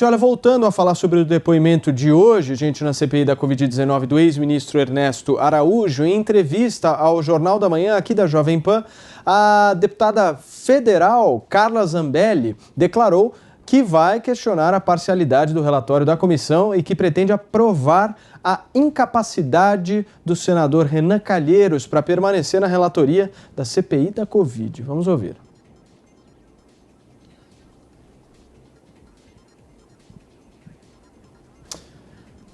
Olha, voltando a falar sobre o depoimento de hoje, gente, na CPI da Covid-19 do ex-ministro Ernesto Araújo, em entrevista ao Jornal da Manhã aqui da Jovem Pan, a deputada federal Carla Zambelli declarou que vai questionar a parcialidade do relatório da comissão e que pretende aprovar a incapacidade do senador Renan Calheiros para permanecer na relatoria da CPI da Covid. Vamos ouvir.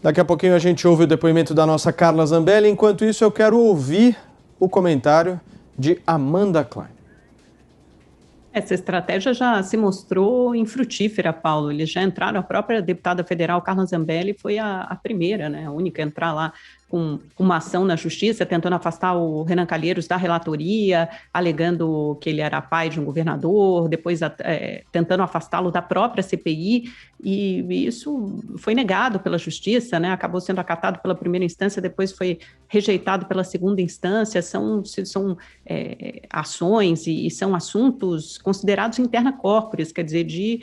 Daqui a pouquinho a gente ouve o depoimento da nossa Carla Zambelli. Enquanto isso, eu quero ouvir o comentário de Amanda Klein. Essa estratégia já se mostrou infrutífera, Paulo. Eles já entraram, a própria deputada federal Carla Zambelli foi a primeira, né, a única a entrar lá com uma ação na justiça, tentando afastar o Renan Calheiros da relatoria, alegando que ele era pai de um governador, depois tentando afastá-lo da própria CPI, e isso foi negado pela justiça, né? Acabou sendo acatado pela primeira instância, depois foi rejeitado pela segunda instância. São ações e são assuntos considerados interna corporis, quer dizer, de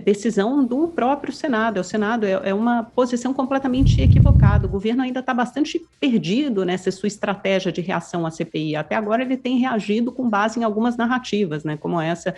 decisão do próprio Senado. O Senado é uma posição completamente equivocada. O governo ainda está bastante perdido nessa sua estratégia de reação à CPI. Até agora ele tem reagido com base em algumas narrativas, né, como essa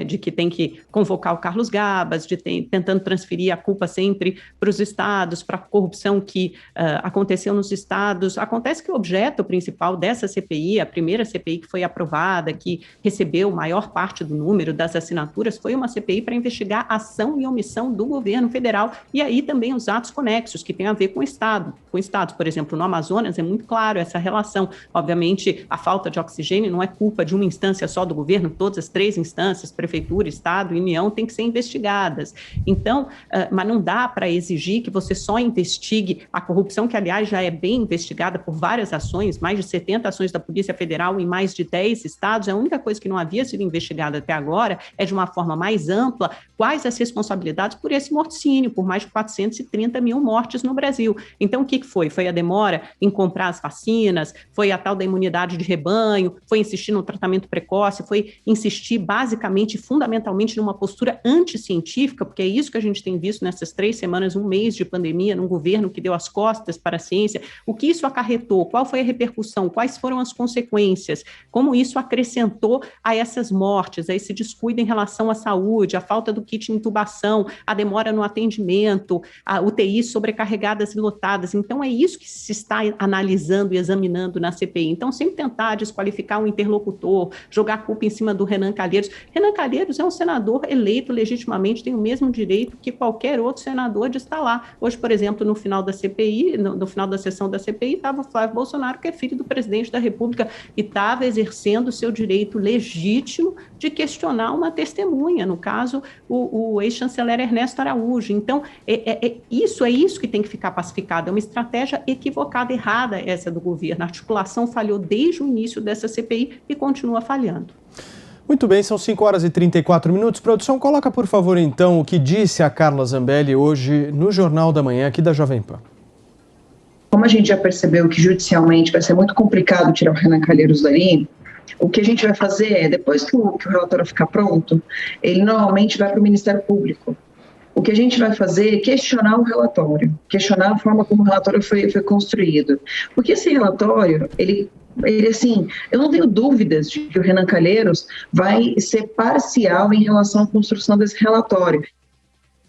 de que tem que convocar o Carlos Gabas, tentando transferir a culpa sempre para os estados, para a corrupção que aconteceu nos estados. Acontece que o objeto principal dessa CPI, a primeira CPI que foi aprovada, que recebeu maior parte do número das assinaturas, foi uma CPI para investigar a ação e omissão do governo federal, e aí também os atos conexos, que têm a ver com o Estado. Com estados, por exemplo, no Amazonas é muito claro essa relação. Obviamente, a falta de oxigênio não é culpa de uma instância só do governo, todas as três instâncias, prefeitura, Estado e União, têm que ser investigadas. Então, mas não dá para exigir que você só investigue a corrupção, que, aliás, já é bem investigada por várias ações, mais de 70 ações da Polícia Federal em mais de 10 estados. A única coisa que não havia sido investigada até agora é, de uma forma mais ampla, quais as responsabilidades por esse morticínio, por mais de 430 mil mortes no Brasil. Então, o que foi? Foi a demora em comprar as vacinas, foi a tal da imunidade de rebanho, foi insistir no tratamento precoce, foi insistir basicamente, fundamentalmente, numa postura anticientífica, porque é isso que a gente tem visto nessas 3 semanas, um mês de pandemia, num governo que deu as costas para a ciência. O que isso acarretou? Qual foi a repercussão? Quais foram as consequências? Como isso acrescentou a essas mortes, a esse descuido em relação à saúde, a falta do kit de intubação, a demora no atendimento, a UTIs sobrecarregadas e lotadas. Então, é isso que se está analisando e examinando na CPI. Então, sempre tentar desqualificar um interlocutor, jogar a culpa em cima do Renan Calheiros. Renan Calheiros é um senador eleito legitimamente, tem o mesmo direito que qualquer outro senador de estar lá. Hoje, por exemplo, no final da CPI, no final da sessão da CPI, estava o Flávio Bolsonaro, que é filho do presidente da República, e estava exercendo o seu direito legítimo de questionar uma testemunha, no caso, o ex-chanceler Ernesto Araújo. Então, isso que tem que ficar pacificado. É uma estratégia equivocada, errada essa do governo. A articulação falhou desde o início dessa CPI e continua falhando. Muito bem, são 5 horas e 34 minutos. Produção, coloca, por favor, então, o que disse a Carla Zambelli hoje no Jornal da Manhã aqui da Jovem Pan. Como a gente já percebeu que judicialmente vai ser muito complicado tirar o Renan Calheiros dali, o que a gente vai fazer é, depois que o relatório ficar pronto, ele normalmente vai para o Ministério Público. O que a gente vai fazer é questionar o relatório, questionar a forma como o relatório foi construído. Porque esse relatório, ele assim, eu não tenho dúvidas de que o Renan Calheiros vai ser parcial em relação à construção desse relatório.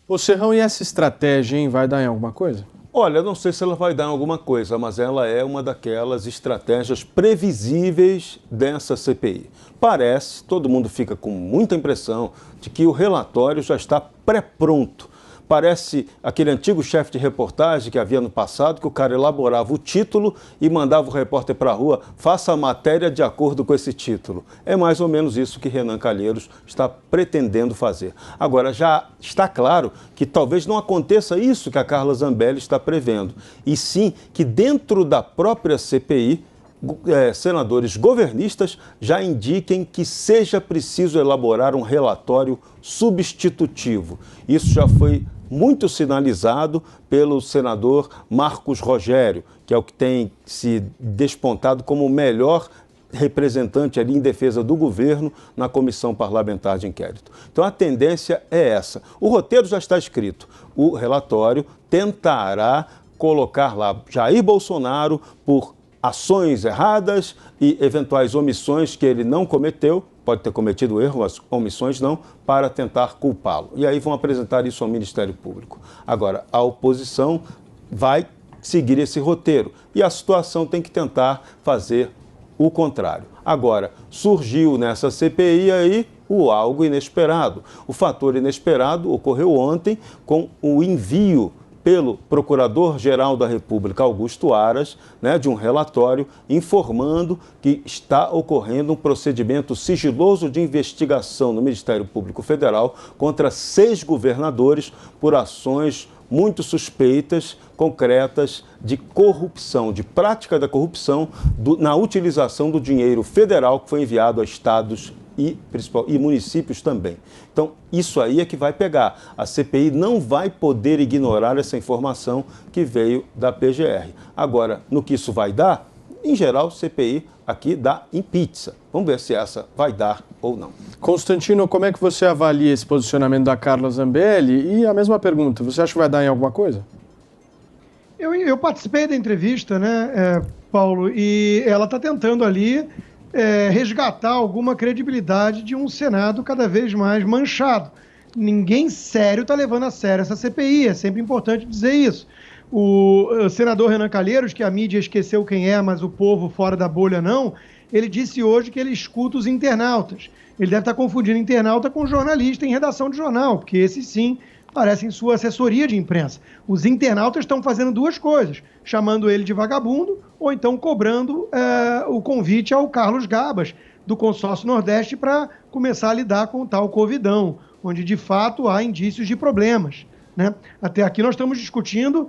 Ô Serrão, e essa estratégia, hein, vai dar em alguma coisa? Olha, eu não sei se ela vai dar em alguma coisa, mas ela é uma daquelas estratégias previsíveis dessa CPI. Parece, todo mundo fica com muita impressão de que o relatório já está pré-pronto. Parece aquele antigo chefe de reportagem que havia no passado, que o cara elaborava o título e mandava o repórter para a rua, faça a matéria de acordo com esse título. É mais ou menos isso que Renan Calheiros está pretendendo fazer. Agora, já está claro que talvez não aconteça isso que a Carla Zambelli está prevendo, e sim que dentro da própria CPI, senadores governistas já indiquem que seja preciso elaborar um relatório substitutivo. Isso já foi muito sinalizado pelo senador Marcos Rogério, que é o que tem se despontado como o melhor representante ali em defesa do governo na comissão parlamentar de inquérito. Então a tendência é essa. O roteiro já está escrito. O relatório tentará colocar lá Jair Bolsonaro por ações erradas e eventuais omissões que ele não cometeu, pode ter cometido erro, mas omissões não, para tentar culpá-lo. E aí vão apresentar isso ao Ministério Público. Agora, a oposição vai seguir esse roteiro e a situação tem que tentar fazer o contrário. Agora, surgiu nessa CPI aí algo inesperado. O fator inesperado ocorreu ontem com o envio pelo Procurador-Geral da República, Augusto Aras, de um relatório informando que está ocorrendo um procedimento sigiloso de investigação no Ministério Público Federal contra 6 governadores por ações muito suspeitas, concretas, de corrupção, de prática da corrupção na utilização do dinheiro federal que foi enviado a estados e municípios também. Então, isso aí é que vai pegar. A CPI não vai poder ignorar essa informação que veio da PGR. Agora, no que isso vai dar, em geral, CPI aqui dá em pizza. Vamos ver se essa vai dar ou não. Constantino, como é que você avalia esse posicionamento da Carla Zambelli? E a mesma pergunta, você acha que vai dar em alguma coisa? Eu participei da entrevista, Paulo, e ela está tentando ali resgatar alguma credibilidade de um Senado cada vez mais manchado. Ninguém sério está levando a sério essa CPI, é sempre importante dizer isso. O senador Renan Calheiros, que a mídia esqueceu quem é, mas o povo fora da bolha não, ele disse hoje que ele escuta os internautas. Ele deve estar confundindo internauta com jornalista em redação de jornal, porque esses sim parecem sua assessoria de imprensa. Os internautas estão fazendo duas coisas, chamando ele de vagabundo ou então cobrando o convite ao Carlos Gabas, do Consórcio Nordeste, para começar a lidar com o tal Covidão, onde de fato há indícios de problemas. Até aqui nós estamos discutindo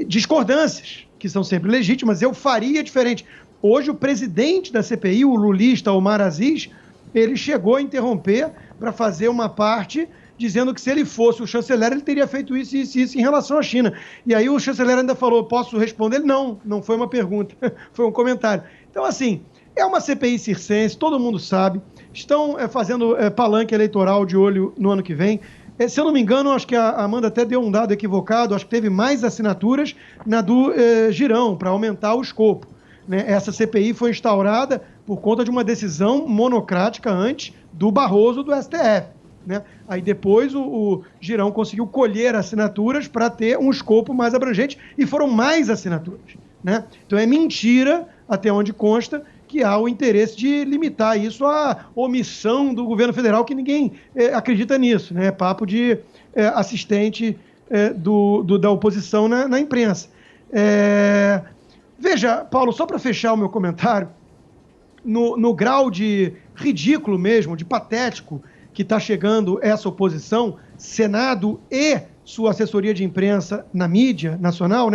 discordâncias, que são sempre legítimas. Eu faria diferente. Hoje o presidente da CPI, o lulista Omar Aziz, ele chegou a interromper para fazer uma parte dizendo que se ele fosse o chanceler, ele teria feito isso e isso em relação à China. E aí o chanceler ainda falou, posso responder? Ele, não foi uma pergunta, foi um comentário. Então, assim, é uma CPI circense, todo mundo sabe, estão fazendo palanque eleitoral de olho no ano que vem. Se eu não me engano, acho que a Amanda até deu um dado equivocado, acho que teve mais assinaturas na do Girão, para aumentar o escopo. Essa CPI foi instaurada por conta de uma decisão monocrática antes do Barroso do STF. Aí depois o Girão conseguiu colher assinaturas para ter um escopo mais abrangente e foram mais assinaturas. Então é mentira, até onde consta, que há o interesse de limitar isso à omissão do governo federal, que ninguém acredita nisso, é papo de assistente da oposição na imprensa. Veja, Paulo, só para fechar o meu comentário, no grau de ridículo mesmo, de patético, que está chegando essa oposição, Senado e sua assessoria de imprensa na mídia nacional,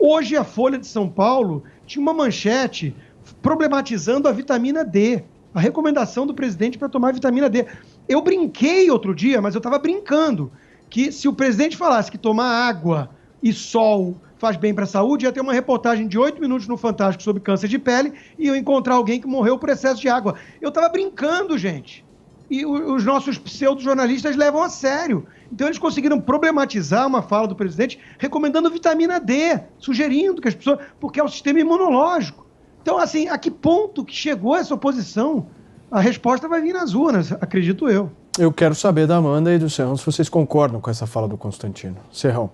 hoje a Folha de São Paulo tinha uma manchete problematizando a vitamina D, a recomendação do presidente para tomar vitamina D. Eu brinquei outro dia, mas eu estava brincando, que se o presidente falasse que tomar água e sol faz bem para a saúde, ia ter uma reportagem de 8 minutos no Fantástico sobre câncer de pele e eu encontrar alguém que morreu por excesso de água. Eu estava brincando, gente. E os nossos pseudo-jornalistas levam a sério. Então eles conseguiram problematizar uma fala do presidente recomendando vitamina D, sugerindo que as pessoas... porque é o sistema imunológico. Então, assim, a que ponto que chegou essa oposição? A resposta vai vir nas urnas, acredito eu. Eu quero saber da Amanda e do Serrão se vocês concordam com essa fala do Constantino. Serrão.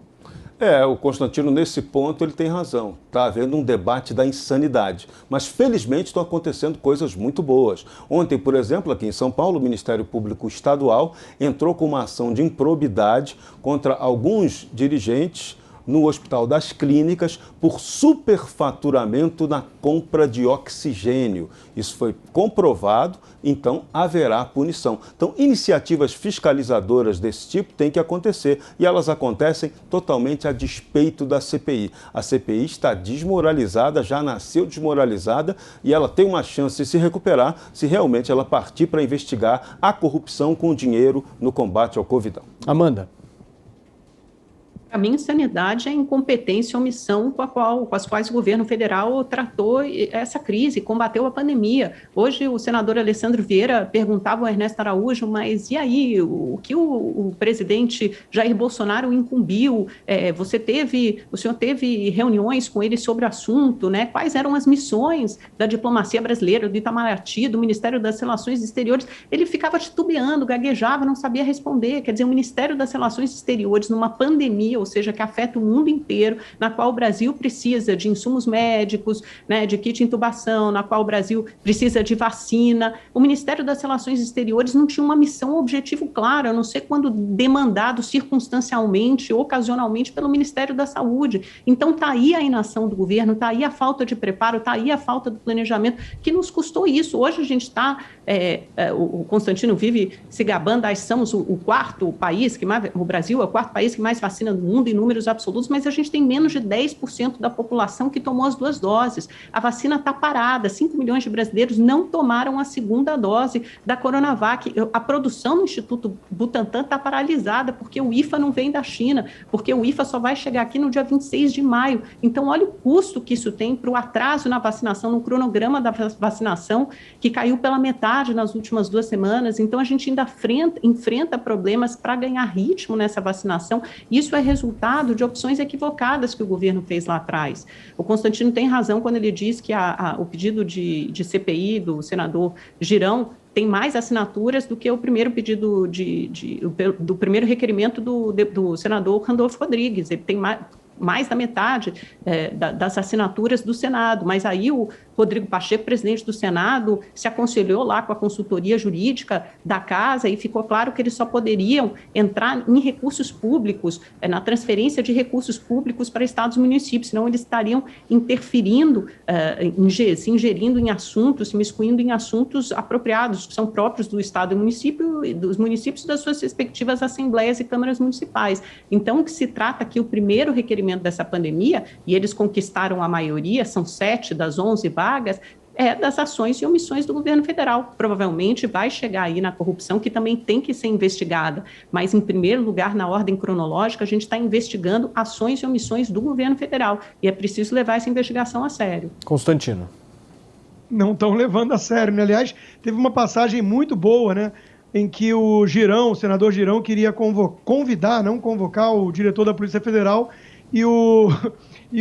O Constantino, nesse ponto, ele tem razão. Está havendo um debate da insanidade. Mas, felizmente, estão acontecendo coisas muito boas. Ontem, por exemplo, aqui em São Paulo, o Ministério Público Estadual entrou com uma ação de improbidade contra alguns dirigentes no Hospital das Clínicas por superfaturamento na compra de oxigênio. Isso foi comprovado, então haverá punição. Então, iniciativas fiscalizadoras desse tipo têm que acontecer e elas acontecem totalmente a despeito da CPI. A CPI está desmoralizada, já nasceu desmoralizada e ela tem uma chance de se recuperar se realmente ela partir para investigar a corrupção com dinheiro no combate ao Covidão. Amanda. Para mim, insanidade é incompetência e omissão com as quais o governo federal tratou essa crise, combateu a pandemia. Hoje, o senador Alessandro Vieira perguntava ao Ernesto Araújo, mas e aí, o que o presidente Jair Bolsonaro incumbiu? O senhor teve reuniões com ele sobre o assunto, né? Quais eram as missões da diplomacia brasileira, do Itamaraty, do Ministério das Relações Exteriores? Ele ficava titubeando, gaguejava, não sabia responder. Quer dizer, o Ministério das Relações Exteriores, numa pandemia, ou seja, que afeta o mundo inteiro, na qual o Brasil precisa de insumos médicos, né, de kit de intubação, na qual o Brasil precisa de vacina. O Ministério das Relações Exteriores não tinha uma missão, um objetivo claro, a não ser quando demandado circunstancialmente, ocasionalmente, pelo Ministério da Saúde. Então, está aí a inação do governo, está aí a falta de preparo, está aí a falta do planejamento, que nos custou isso. Hoje a gente está, o Constantino vive se gabando, somos o quarto país, o Brasil é o quarto país que mais vacina no mundo em números absolutos, mas a gente tem menos de 10% da população que tomou as 2 doses. A vacina está parada, 5 milhões de brasileiros não tomaram a 2ª dose da Coronavac. A produção no Instituto Butantan está paralisada, porque o IFA não vem da China, porque o IFA só vai chegar aqui no dia 26 de maio. Então, olha o custo que isso tem para o atraso na vacinação, no cronograma da vacinação, que caiu pela metade nas últimas 2 semanas. Então, a gente ainda enfrenta problemas para ganhar ritmo nessa vacinação. Isso é resultado de opções equivocadas que o governo fez lá atrás. O Constantino tem razão quando ele diz que o pedido de CPI do senador Girão tem mais assinaturas do que o primeiro pedido do primeiro requerimento do senador Randolfo Rodrigues. Ele tem mais da metade das assinaturas do Senado, mas aí o Rodrigo Pacheco, presidente do Senado, se aconselhou lá com a consultoria jurídica da casa e ficou claro que eles só poderiam entrar em recursos públicos, na transferência de recursos públicos para estados e municípios, senão eles estariam interferindo, se ingerindo em assuntos, se miscuindo em assuntos apropriados, que são próprios do estado e município, dos municípios e das suas respectivas assembleias e câmaras municipais. Então, o que se trata aqui, o primeiro requerimento dessa pandemia, e eles conquistaram a maioria, são 7 das 11 vagas, das ações e omissões do governo federal. Provavelmente vai chegar aí na corrupção, que também tem que ser investigada, mas, em primeiro lugar, na ordem cronológica, a gente está investigando ações e omissões do governo federal, e é preciso levar essa investigação a sério. Constantino. Não estão levando a sério, né? Aliás, teve uma passagem muito boa, né, em que o senador Girão, queria convidar, não convocar, o diretor da Polícia Federal, e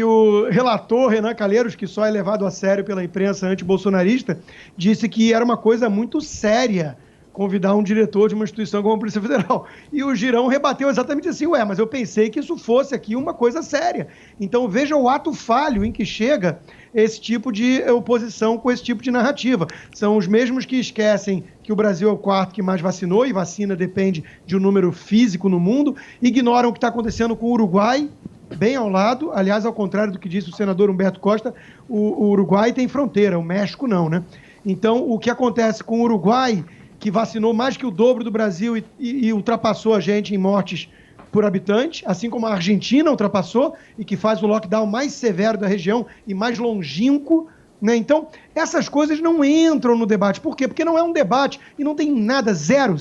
o relator Renan Calheiros, que só é levado a sério pela imprensa antibolsonarista, disse que era uma coisa muito séria convidar um diretor de uma instituição como a Polícia Federal. E o Girão rebateu exatamente assim, mas eu pensei que isso fosse aqui uma coisa séria. Então veja o ato falho em que chega esse tipo de oposição com esse tipo de narrativa. São os mesmos que esquecem que o Brasil é o quarto que mais vacinou, e vacina depende de um número físico no mundo, ignoram o que está acontecendo com o Uruguai, bem ao lado. Aliás, ao contrário do que disse o senador Humberto Costa, o Uruguai tem fronteira, o México não, né? Então, o que acontece com o Uruguai, que vacinou mais que o dobro do Brasil e ultrapassou a gente em mortes por habitante, assim como a Argentina ultrapassou e que faz o lockdown mais severo da região e mais longínquo, né? Então, essas coisas não entram no debate. Por quê? Porque não é um debate e não tem nada, zero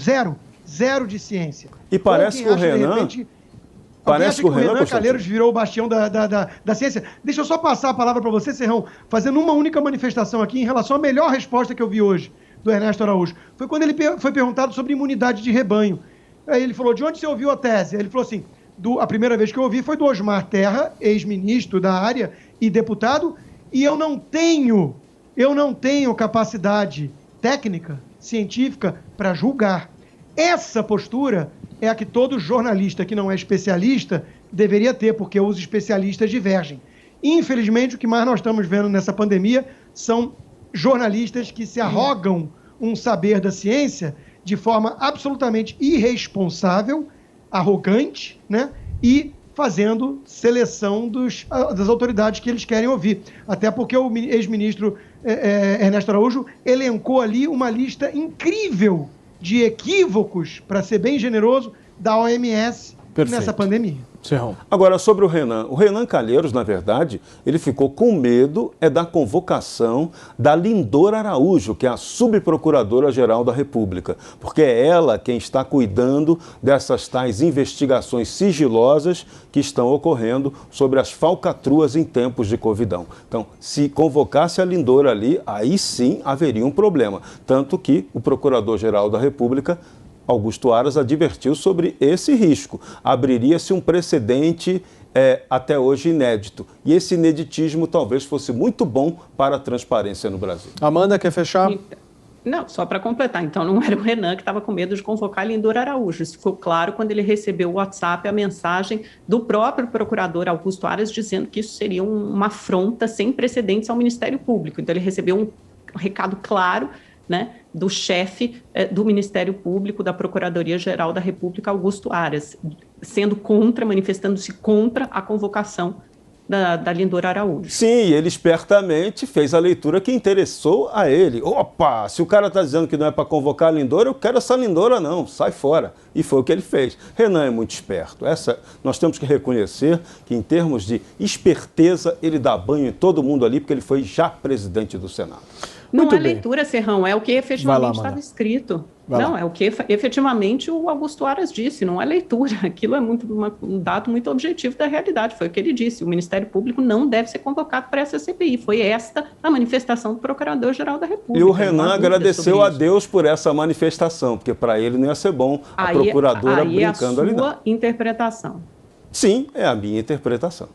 de ciência. E parece que o Renan... Parece que o Renan Calheiros virou o bastião da ciência. Deixa eu só passar a palavra para você, Serrão, fazendo uma única manifestação aqui em relação à melhor resposta que eu vi hoje do Ernesto Araújo. Foi quando ele foi perguntado sobre imunidade de rebanho. Aí ele falou, de onde você ouviu a tese? Aí ele falou assim, a primeira vez que eu ouvi foi do Osmar Terra, ex-ministro da área e deputado, e eu não tenho capacidade técnica, científica, para julgar. Essa postura é a que todo jornalista que não é especialista deveria ter, porque os especialistas divergem. Infelizmente, o que mais nós estamos vendo nessa pandemia são jornalistas que se arrogam um saber da ciência de forma absolutamente irresponsável, arrogante, né? E fazendo seleção das autoridades que eles querem ouvir. Até porque o ex-ministro Ernesto Araújo elencou ali uma lista incrível de equívocos, para ser bem generoso, da OMS nessa pandemia. Serrão. Agora, sobre o Renan Calheiros, na verdade, ele ficou com medo da convocação da Lindora Araújo, que é a subprocuradora-geral da República, porque é ela quem está cuidando dessas tais investigações sigilosas que estão ocorrendo sobre as falcatruas em tempos de Covidão. Então, se convocasse a Lindora ali, aí sim haveria um problema. Tanto que o Procurador-Geral da República, Augusto Aras, advertiu sobre esse risco. Abriria-se um precedente até hoje inédito. E esse ineditismo talvez fosse muito bom para a transparência no Brasil. Amanda, quer fechar? Não, só para completar. Então, não era o Renan que estava com medo de convocar a Lindora Araújo. Isso ficou claro quando ele recebeu o WhatsApp, a mensagem do próprio procurador Augusto Aras, dizendo que isso seria uma afronta sem precedentes ao Ministério Público. Então, ele recebeu um recado claro, né, do chefe do Ministério Público, da Procuradoria-Geral da República, Augusto Aras, manifestando-se contra a convocação da Lindora Araújo. Sim, ele espertamente fez a leitura que interessou a ele. Opa, se o cara está dizendo que não é para convocar a Lindora, eu quero essa Lindora não, sai fora. E foi o que ele fez. Renan é muito esperto. Nós temos que reconhecer que, em termos de esperteza, ele dá banho em todo mundo ali, porque ele foi já presidente do Senado. Não é leitura, Serrão, é o que efetivamente estava escrito. Não, é o que efetivamente o Augusto Aras disse, não é leitura. Aquilo é um dado muito objetivo da realidade, foi o que ele disse. O Ministério Público não deve ser convocado para essa CPI. Foi esta a manifestação do Procurador-Geral da República. E o Renan agradeceu a Deus por essa manifestação, porque para ele não ia ser bom a procuradora brincando ali. Aí é a sua interpretação. Sim, é a minha interpretação.